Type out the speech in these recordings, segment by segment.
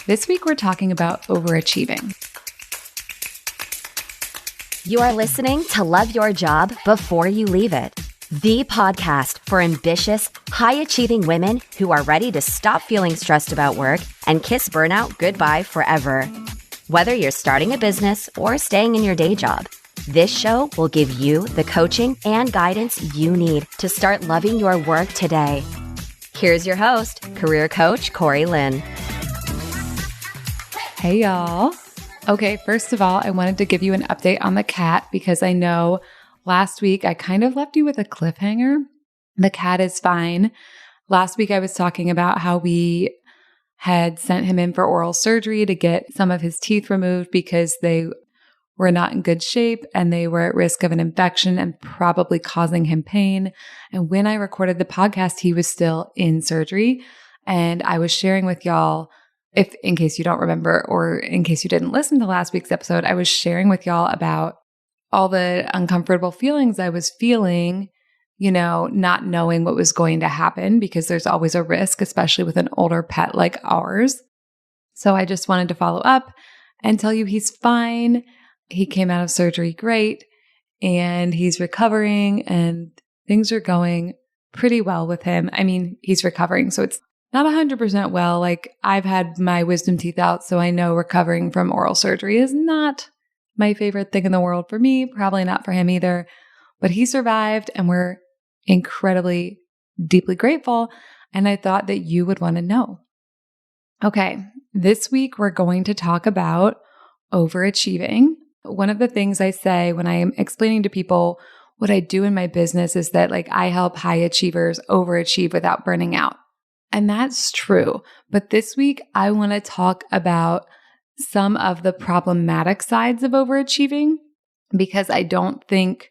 This week, we're talking about overachieving. You are listening to Love Your Job Before You Leave It, the podcast for ambitious, high-achieving women who are ready to stop feeling stressed about work and kiss burnout goodbye forever. Whether you're starting a business or staying in your day job, this show will give you the coaching and guidance you need to start loving your work today. Here's your host, career coach Corey Lynn. Hey, y'all. Okay, first of all, I wanted to give you an update on the cat because I know last week I kind of left you with a cliffhanger. The cat is fine. Last week I was talking about how we had sent him in for oral surgery to get some of his teeth removed because they were not in good shape and they were at risk of an infection and probably causing him pain. And when I recorded the podcast, he was still in surgery. And I was sharing with y'all, if in case you don't remember or in case you didn't listen to last week's episode, I was sharing with y'all about all the uncomfortable feelings I was feeling, not knowing what was going to happen because there's always a risk, especially with an older pet like ours. So I just wanted to follow up and tell you he's fine. He came out of surgery great and he's recovering and things are going pretty well with him. I mean, he's recovering, so it's not 100% well. Like, I've had my wisdom teeth out, so I know recovering from oral surgery is not my favorite thing in the world for me, probably not for him either. But he survived and we're incredibly, deeply grateful. And I thought that you would want to know. Okay, this week we're going to talk about overachieving. One of the things I say when I am explaining to people what I do in my business is that I help high achievers overachieve without burning out. And that's true. But this week, I want to talk about some of the problematic sides of overachieving because I don't think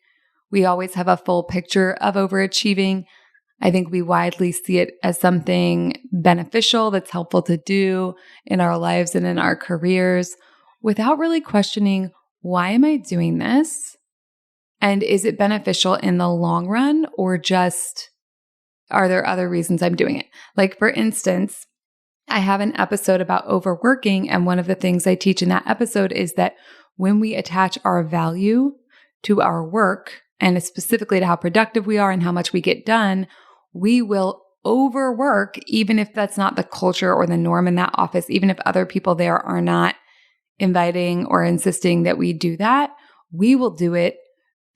we always have a full picture of overachieving. I think we widely see it as something beneficial that's helpful to do in our lives and in our careers without really questioning, why am I doing this? And is it beneficial in the long run or just are there other reasons I'm doing it? Like, for instance, I have an episode about overworking, and one of the things I teach in that episode is that when we attach our value to our work, and specifically to how productive we are and how much we get done, we will overwork, even if that's not the culture or the norm in that office, even if other people there are not inviting or insisting that we do that, we will do it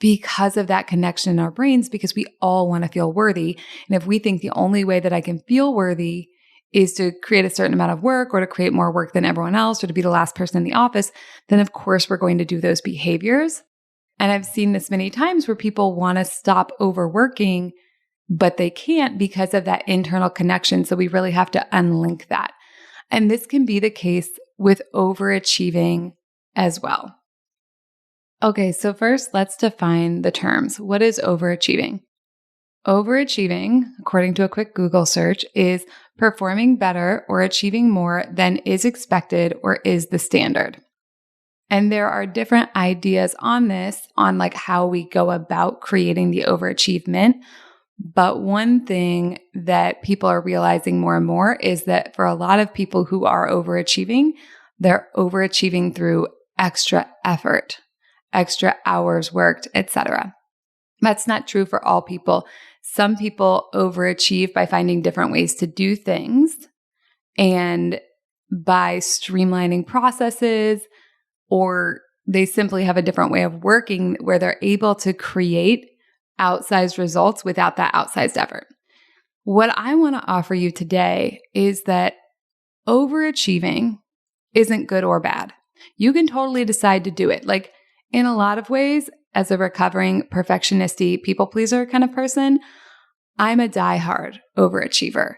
because of that connection in our brains, because we all want to feel worthy. And if we think the only way that I can feel worthy is to create a certain amount of work or to create more work than everyone else or to be the last person in the office, then of course we're going to do those behaviors. And I've seen this many times where people want to stop overworking, but they can't because of that internal connection. So we really have to unlink that. And this can be the case with overachieving as well. Okay, so first let's define the terms. What is overachieving? Overachieving, according to a quick Google search, is performing better or achieving more than is expected or is the standard. And there are different ideas on this, on how we go about creating the overachievement. But one thing that people are realizing more and more is that for a lot of people who are overachieving, they're overachieving through extra effort, extra hours worked, etc. That's not true for all people. Some people overachieve by finding different ways to do things and by streamlining processes, or they simply have a different way of working where they're able to create outsized results without that outsized effort. What I want to offer you today is that overachieving isn't good or bad. You can totally decide to do it. In a lot of ways, as a recovering perfectionist-y people pleaser kind of person, I'm a diehard overachiever.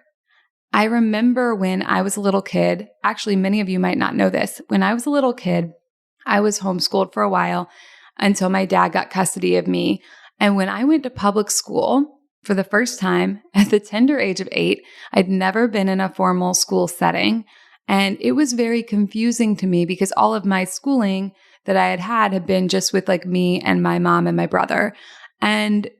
I remember when I was a little kid, actually many of you might not know this, when I was a little kid, I was homeschooled for a while until my dad got custody of me. And when I went to public school for the first time at the tender age of 8, I'd never been in a formal school setting. And it was very confusing to me because all of my schooling that I had been just with me and my mom and my brother. And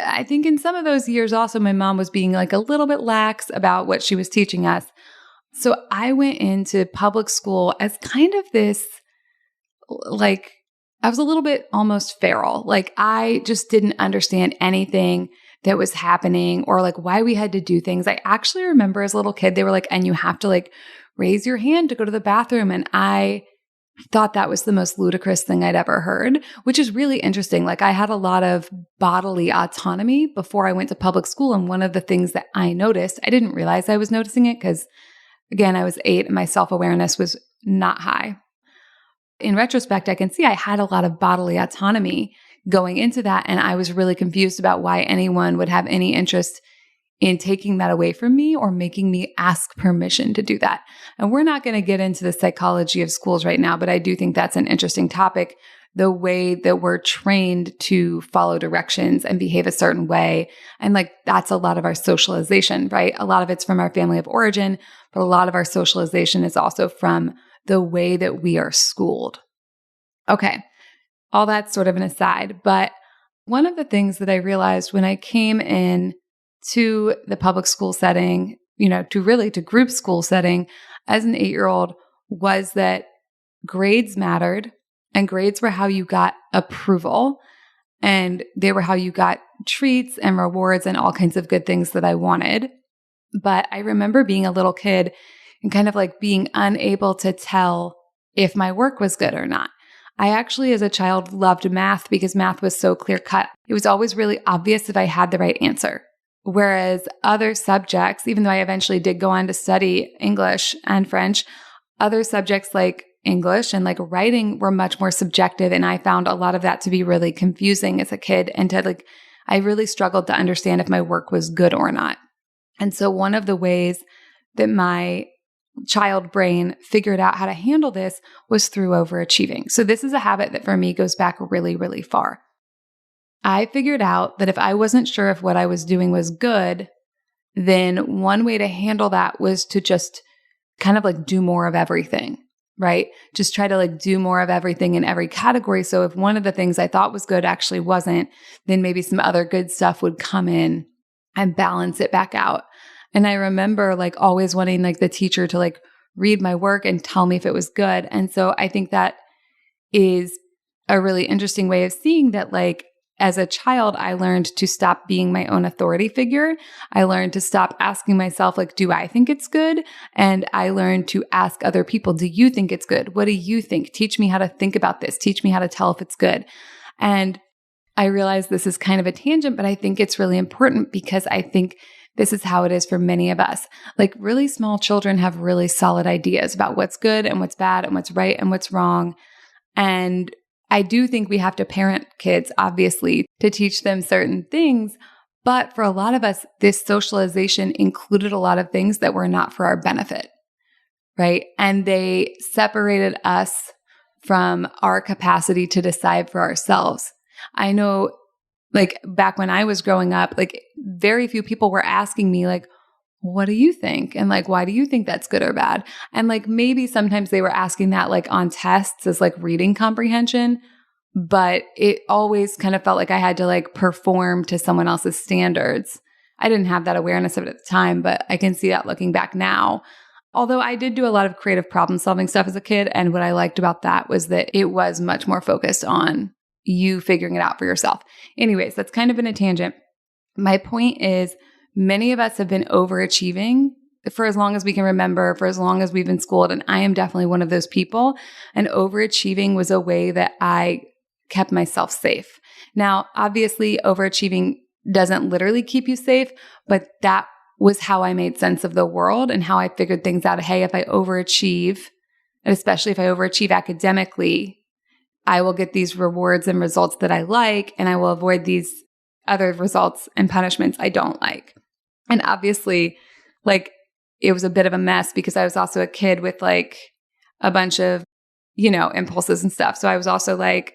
I think in some of those years also my mom was being a little bit lax about what she was teaching us. So I went into public school as kind of this, like, I was a little bit almost feral. Like, I just didn't understand anything that was happening or like why we had to do things. I actually remember as a little kid, they were like, and you have to like raise your hand to go to the bathroom. And I thought that was the most ludicrous thing I'd ever heard, which is really interesting. Like, I had a lot of bodily autonomy before I went to public school. And one of the things that I noticed, I didn't realize I was noticing it because, again, I was 8 and my self-awareness was not high. In retrospect, I can see I had a lot of bodily autonomy going into that. And I was really confused about why anyone would have any interest in taking that away from me or making me ask permission to do that. And we're not going to get into the psychology of schools right now, but I do think that's an interesting topic. The way that we're trained to follow directions and behave a certain way. And like, that's a lot of our socialization, right? A lot of it's from our family of origin, but a lot of our socialization is also from the way that we are schooled. Okay. All that's sort of an aside, but one of the things that I realized when I came in to the public school setting, to group school setting as an 8-year-old was that grades mattered, and grades were how you got approval, and they were how you got treats and rewards and all kinds of good things that I wanted. But I remember being a little kid and kind of like being unable to tell if my work was good or not. I actually, as a child, loved math because math was so clear cut. It was always really obvious if I had the right answer. Whereas other subjects, even though I eventually did go on to study English and French, other subjects like English and like writing were much more subjective. And I found a lot of that to be really confusing as a kid. And I really struggled to understand if my work was good or not. And so one of the ways that my child brain figured out how to handle this was through overachieving. So this is a habit that for me goes back really, really far. I figured out that if I wasn't sure if what I was doing was good, then one way to handle that was to just kind of like do more of everything, right? Just try to like do more of everything in every category. So if one of the things I thought was good actually wasn't, then maybe some other good stuff would come in and balance it back out. And I remember like always wanting like the teacher to like read my work and tell me if it was good. And so I think that is a really interesting way of seeing that like as a child, I learned to stop being my own authority figure. I learned to stop asking myself, like, do I think it's good? And I learned to ask other people, do you think it's good? What do you think? Teach me how to think about this. Teach me how to tell if it's good. And I realize this is kind of a tangent, but I think it's really important because I think this is how it is for many of us. Like really small children have really solid ideas about what's good and what's bad and what's right and what's wrong. And I do think we have to parent kids, obviously, to teach them certain things. But for a lot of us, this socialization included a lot of things that were not for our benefit, right? And they separated us from our capacity to decide for ourselves. I know like back when I was growing up, like very few people were asking me like, what do you think? And like, why do you think that's good or bad? And like, maybe sometimes they were asking that like on tests as like reading comprehension, but it always kind of felt like I had to like perform to someone else's standards. I didn't have that awareness of it at the time, but I can see that looking back now. Although I did do a lot of creative problem solving stuff as a kid. And what I liked about that was that it was much more focused on you figuring it out for yourself. Anyways, that's kind of been a tangent. My point is many of us have been overachieving for as long as we can remember, for as long as we've been schooled. And I am definitely one of those people. And overachieving was a way that I kept myself safe. Now, obviously, overachieving doesn't literally keep you safe, but that was how I made sense of the world and how I figured things out. Hey, if I overachieve, and especially if I overachieve academically, I will get these rewards and results that I like, and I will avoid these other results and punishments I don't like. And obviously, like, it was a bit of a mess because I was also a kid with like a bunch of, impulses and stuff. So I was also like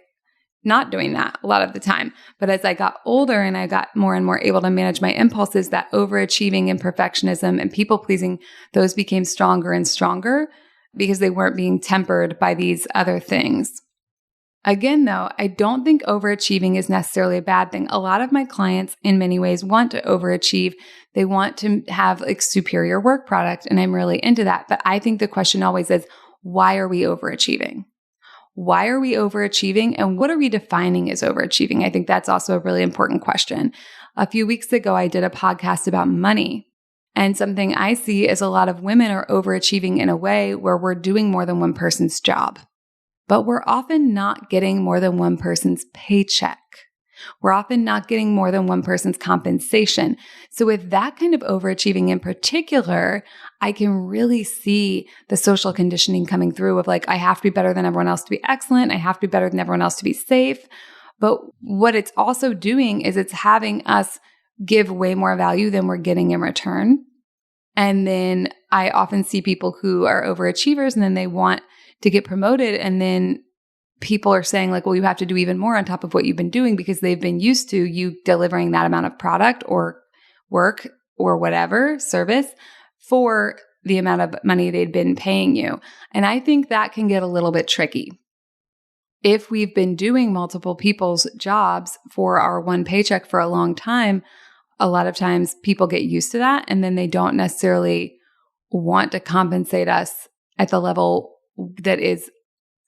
not doing that a lot of the time. But as I got older and I got more and more able to manage my impulses, that overachieving and perfectionism and people pleasing, those became stronger and stronger because they weren't being tempered by these other things. Again, though, I don't think overachieving is necessarily a bad thing. A lot of my clients in many ways want to overachieve. They want to have like superior work product, and I'm really into that. But I think the question always is, why are we overachieving? Why are we overachieving? And what are we defining as overachieving? I think that's also a really important question. A few weeks ago, I did a podcast about money. And something I see is a lot of women are overachieving in a way where we're doing more than one person's job. But we're often not getting more than one person's paycheck. We're often not getting more than one person's compensation. So with that kind of overachieving in particular, I can really see the social conditioning coming through of like, I have to be better than everyone else to be excellent. I have to be better than everyone else to be safe. But what it's also doing is it's having us give way more value than we're getting in return. And then I often see people who are overachievers and then they want to get promoted. And then people are saying like, well, you have to do even more on top of what you've been doing because they've been used to you delivering that amount of product or work or whatever service for the amount of money they'd been paying you. And I think that can get a little bit tricky. If we've been doing multiple people's jobs for our one paycheck for a long time, a lot of times people get used to that and then they don't necessarily want to compensate us at the level that is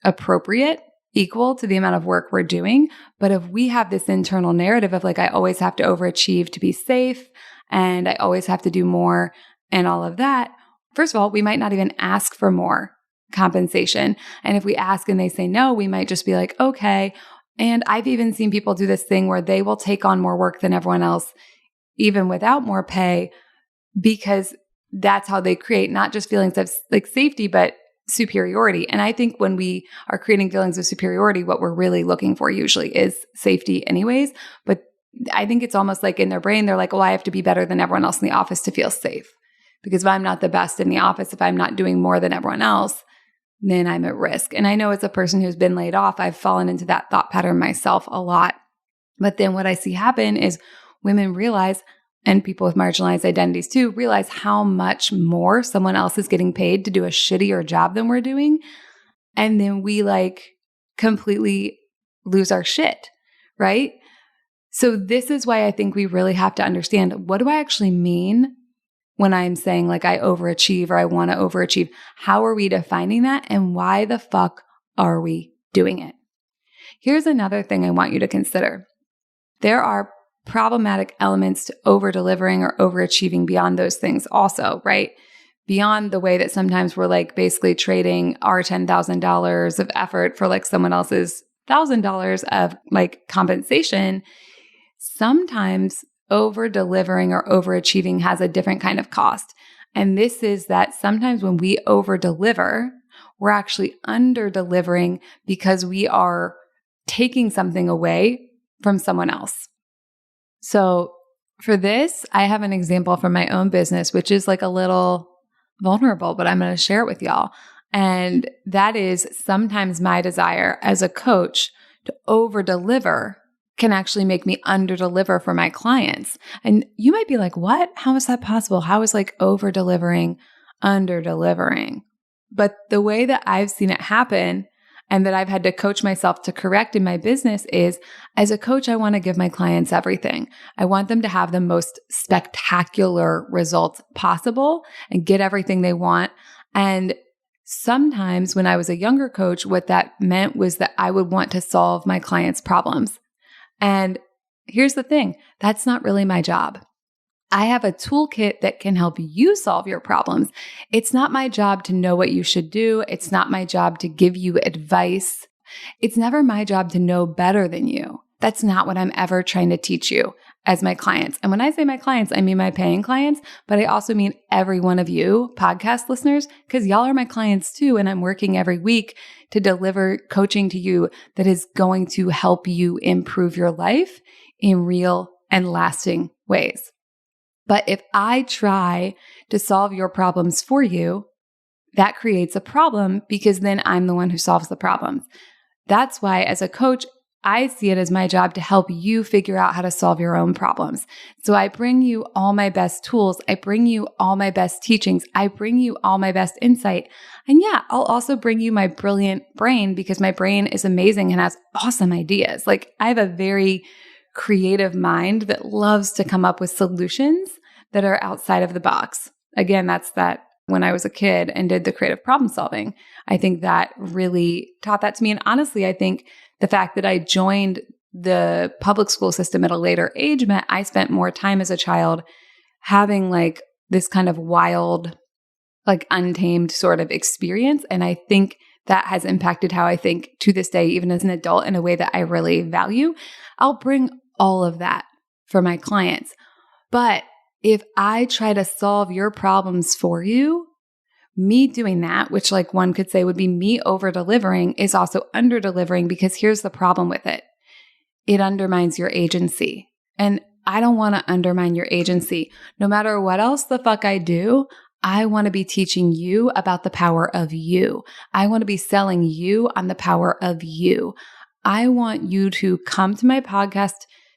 appropriate, equal to the amount of work we're doing. But if we have this internal narrative of like, I always have to overachieve to be safe and I always have to do more and all of that, first of all, we might not even ask for more compensation. And if we ask and they say no, we might just be like, okay. And I've even seen people do this thing where they will take on more work than everyone else, even without more pay, because that's how they create not just feelings of like safety, but superiority. And I think when we are creating feelings of superiority, what we're really looking for usually is safety anyways. But I think it's almost like in their brain, they're like, well, I have to be better than everyone else in the office to feel safe. Because if I'm not the best in the office, if I'm not doing more than everyone else, then I'm at risk. And I know as a person who's been laid off, I've fallen into that thought pattern myself a lot. But then what I see happen is women realize, and people with marginalized identities too, realize how much more someone else is getting paid to do a shittier job than we're doing. And then we like completely lose our shit, right? So this is why I think we really have to understand, what do I actually mean when I'm saying like I overachieve or I want to overachieve? How are we defining that? And why the fuck are we doing it? Here's another thing I want you to consider. There are problematic elements to over-delivering or overachieving beyond those things also, right? Beyond the way that sometimes we're like basically trading our $10,000 of effort for like someone else's $1,000 of like compensation. Sometimes over-delivering or overachieving has a different kind of cost. And this is that sometimes when we over-deliver, we're actually under-delivering because we are taking something away from someone else. So for this, I have an example from my own business, which is like a little vulnerable, but I'm going to share it with y'all. And that is sometimes my desire as a coach to over-deliver can actually make me under-deliver for my clients. And you might be like, what? How is that possible? How is like over-delivering under-delivering? But the way that I've seen it happen and that I've had to coach myself to correct in my business is, as a coach, I want to give my clients everything. I want them to have the most spectacular results possible and get everything they want. And sometimes when I was a younger coach, what that meant was that I would want to solve my clients' problems. And here's the thing, that's not really my job. I have a toolkit that can help you solve your problems. It's not my job to know what you should do. It's not my job to give you advice. It's never my job to know better than you. That's not what I'm ever trying to teach you as my clients. And when I say my clients, I mean my paying clients, but I also mean every one of you podcast listeners, because y'all are my clients too. And I'm working every week to deliver coaching to you that is going to help you improve your life in real and lasting ways. But if I try to solve your problems for you, that creates a problem because then I'm the one who solves the problems. That's why as a coach, I see it as my job to help you figure out how to solve your own problems. So I bring you all my best tools. I bring you all my best teachings. I bring you all my best insight. And yeah, I'll also bring you my brilliant brain because my brain is amazing and has awesome ideas. Like I have a very creative mind that loves to come up with solutions that are outside of the box. Again, that's that when I was a kid and did the creative problem solving. I think that really taught that to me. And honestly, I think the fact that I joined the public school system at a later age meant I spent more time as a child having like this kind of wild, like untamed sort of experience. And I think that has impacted how I think to this day, even as an adult, in a way that I really value. I'll bring all of that for my clients. But if I try to solve your problems for you, me doing that, which like one could say would be me over delivering, is also under delivering because here's the problem with it. It undermines your agency. And I don't want to undermine your agency. No matter what else the fuck I do, I want to be teaching you about the power of you. I want to be selling you on the power of you. I want you to come to my podcast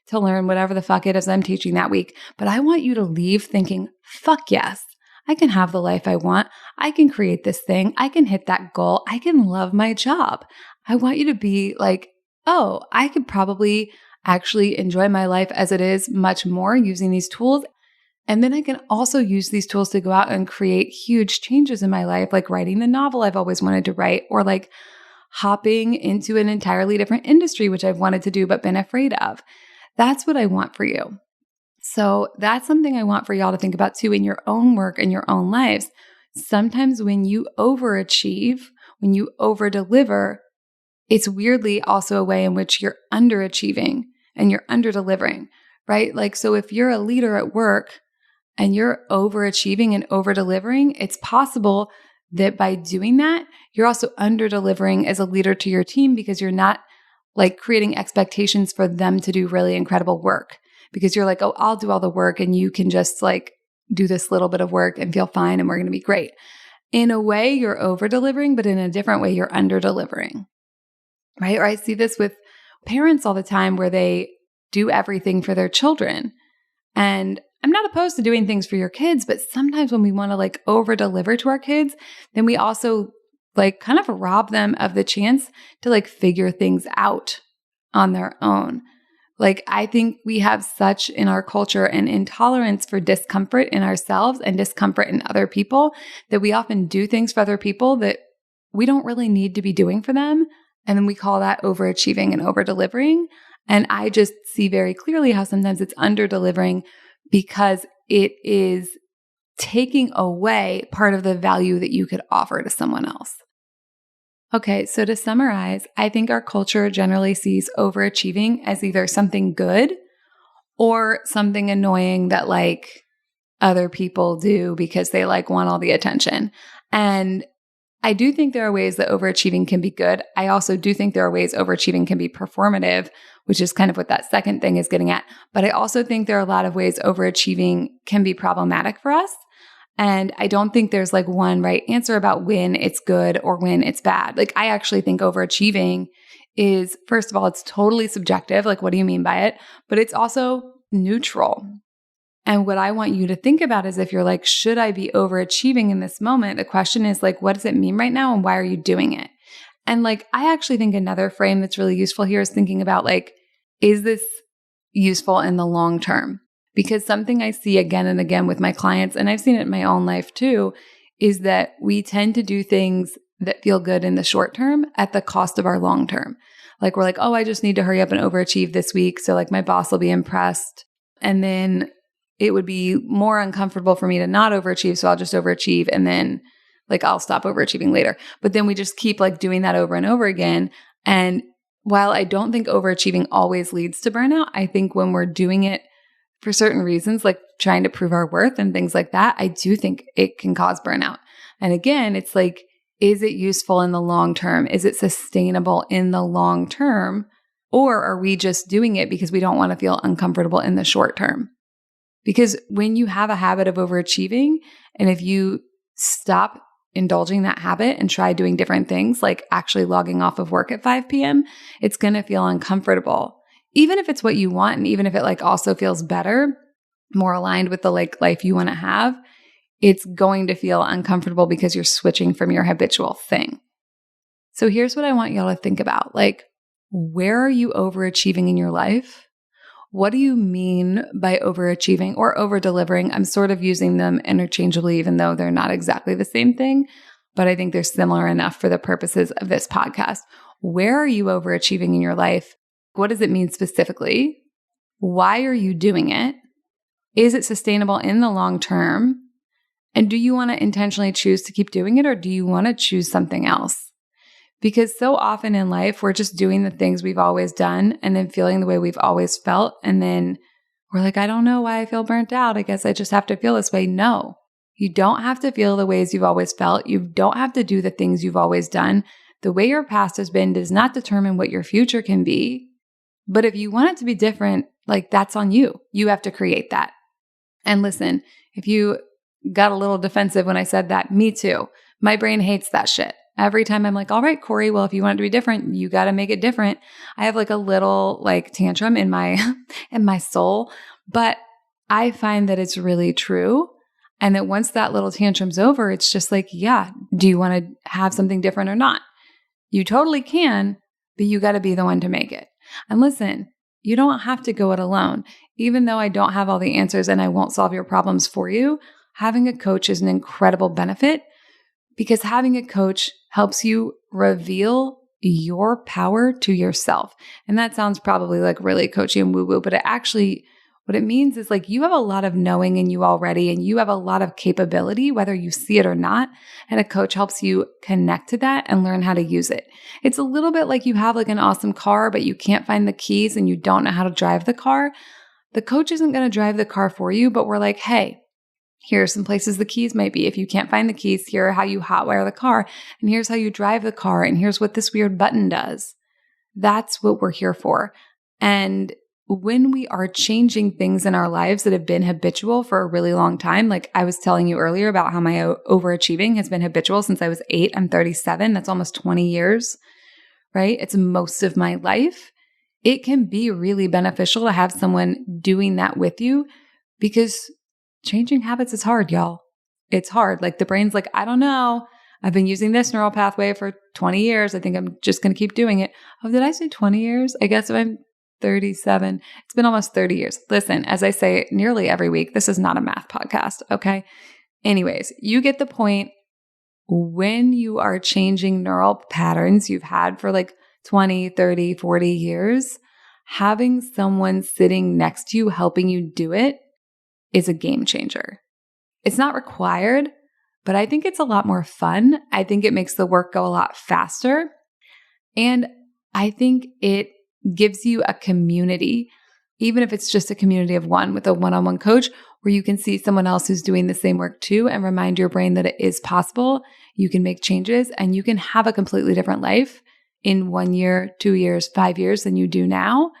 to learn whatever the fuck it is I'm teaching that week. But I want you to leave thinking, fuck yes, I can have the life I want. I can create this thing. I can hit that goal. I can love my job. I want you to be like, oh, I could probably actually enjoy my life as it is much more using these tools. And then I can also use these tools to go out and create huge changes in my life, like writing the novel I've always wanted to write, or like hopping into an entirely different industry, which I've wanted to do but been afraid of. That's what I want for you. So that's something I want for y'all to think about too in your own work and your own lives. Sometimes when you overachieve, when you overdeliver, it's weirdly also a way in which you're underachieving and you're underdelivering, right? Like, so if you're a leader at work and you're overachieving and overdelivering, it's possible that by doing that, you're also underdelivering as a leader to your team because you're not like creating expectations for them to do really incredible work. Because you're like, oh, I'll do all the work and you can just like do this little bit of work and feel fine and we're going to be great. In a way, you're over delivering, but in a different way, you're under delivering, right? Or I see this with parents all the time where they do everything for their children. And I'm not opposed to doing things for your kids, but sometimes when we want to like over deliver to our kids, then we also like kind of rob them of the chance to like figure things out on their own. Like, I think we have such in our culture an intolerance for discomfort in ourselves and discomfort in other people that we often do things for other people that we don't really need to be doing for them. And then we call that overachieving and over-delivering. And I just see very clearly how sometimes it's under-delivering because it is taking away part of the value that you could offer to someone else. Okay, so to summarize, I think our culture generally sees overachieving as either something good or something annoying that like other people do because they like want all the attention. And I do think there are ways that overachieving can be good. I also do think there are ways overachieving can be performative, which is kind of what that second thing is getting at. But I also think there are a lot of ways overachieving can be problematic for us. And I don't think there's like one right answer about when it's good or when it's bad. Like, I actually think overachieving is, first of all, it's totally subjective. Like, what do you mean by it? But it's also neutral. And what I want you to think about is if you're like, should I be overachieving in this moment? The question is like, what does it mean right now? And why are you doing it? And like, I actually think another frame that's really useful here is thinking about like, is this useful in the long term? Because something I see again and again with my clients, and I've seen it in my own life too, is that we tend to do things that feel good in the short term at the cost of our long term. Like, we're like, oh, I just need to hurry up and overachieve this week. So like my boss will be impressed. And then it would be more uncomfortable for me to not overachieve. So I'll just overachieve. And then like I'll stop overachieving later. But then we just keep like doing that over and over again. And while I don't think overachieving always leads to burnout, I think when we're doing it for certain reasons, like trying to prove our worth and things like that, I do think it can cause burnout. And again, it's like, is it useful in the long term? Is it sustainable in the long term? Or are we just doing it because we don't want to feel uncomfortable in the short term? Because when you have a habit of overachieving, and if you stop indulging that habit and try doing different things, like actually logging off of work at 5 p.m., it's going to feel uncomfortable. Even if it's what you want, and even if it like also feels better, more aligned with the like life you want to have, it's going to feel uncomfortable because you're switching from your habitual thing. So here's what I want y'all to think about. Like, where are you overachieving in your life? What do you mean by overachieving or over-delivering? I'm sort of using them interchangeably, even though they're not exactly the same thing, but I think they're similar enough for the purposes of this podcast. Where are you overachieving in your life? What does it mean specifically? Why are you doing it? Is it sustainable in the long term? And do you want to intentionally choose to keep doing it, or do you want to choose something else? Because so often in life, we're just doing the things we've always done and then feeling the way we've always felt. And then we're like, I don't know why I feel burnt out. I guess I just have to feel this way. No, you don't have to feel the ways you've always felt. You don't have to do the things you've always done. The way your past has been does not determine what your future can be. But if you want it to be different, like that's on you. You have to create that. And listen, if you got a little defensive when I said that, me too. My brain hates that shit. Every time I'm like, all right, Corey, well, if you want it to be different, you got to make it different. I have like a little like tantrum in my, in my soul, but I find that it's really true. And that once that little tantrum's over, it's just like, yeah, do you want to have something different or not? You totally can, but you got to be the one to make it. And listen, you don't have to go it alone. Even though I don't have all the answers and I won't solve your problems for you, having a coach is an incredible benefit. Because having a coach helps you reveal your power to yourself. And that sounds probably like really coachy and woo-woo, but it actually, what it means is like you have a lot of knowing in you already, and you have a lot of capability, whether you see it or not. And a coach helps you connect to that and learn how to use it. It's a little bit like you have like an awesome car, but you can't find the keys and you don't know how to drive the car. The coach isn't going to drive the car for you, but we're like, hey, here are some places the keys might be. If you can't find the keys, here are how you hotwire the car. And here's how you drive the car. And here's what this weird button does. That's what we're here for. And when we are changing things in our lives that have been habitual for a really long time, like I was telling you earlier about how my overachieving has been habitual since I was 8. I'm 37. That's almost 20 years, right? It's most of my life. It can be really beneficial to have someone doing that with you, because changing habits is hard, y'all. It's hard. Like the brain's like, I don't know. I've been using this neural pathway for 20 years. I think I'm just going to keep doing it. Oh, did I say 20 years? I guess if I'm 37, it's been almost 30 years. Listen, as I say nearly every week, this is not a math podcast, okay? Anyways, you get the point. When you are changing neural patterns you've had for like 20, 30, 40 years, having someone sitting next to you helping you do it is a game changer. It's not required, but I think it's a lot more fun. I think it makes the work go a lot faster. And I think it gives you a community, even if it's just a community of one with a one-on-one coach, where you can see someone else who's doing the same work too and remind your brain that it is possible. You can make changes and you can have a completely different life in 1 year, 2 years, 5 years than you do now.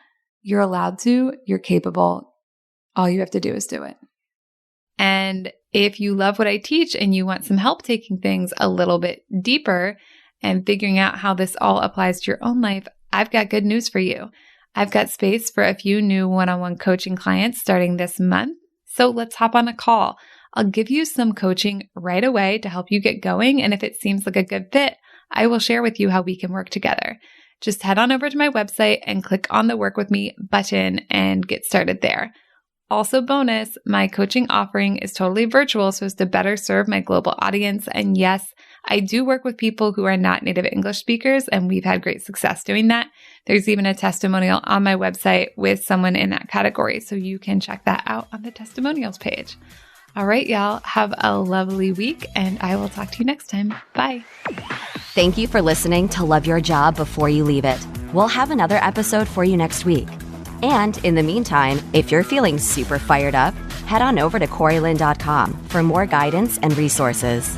You're allowed to, you're capable. All you have to do is do it. And if you love what I teach and you want some help taking things a little bit deeper and figuring out how this all applies to your own life, I've got good news for you. I've got space for a few new one-on-one coaching clients starting this month. So let's hop on a call. I'll give you some coaching right away to help you get going. And if it seems like a good fit, I will share with you how we can work together. Just head on over to my website and click on the Work With Me button and get started there. Also bonus, my coaching offering is totally virtual so as to better serve my global audience. And yes, I do work with people who are not native English speakers, and we've had great success doing that. There's even a testimonial on my website with someone in that category, so you can check that out on the testimonials page. All right, y'all, have a lovely week, and I will talk to you next time. Bye. Thank you for listening to Love Your Job Before You Leave It. We'll have another episode for you next week. And in the meantime, if you're feeling super fired up, head on over to CoreyLynn.com for more guidance and resources.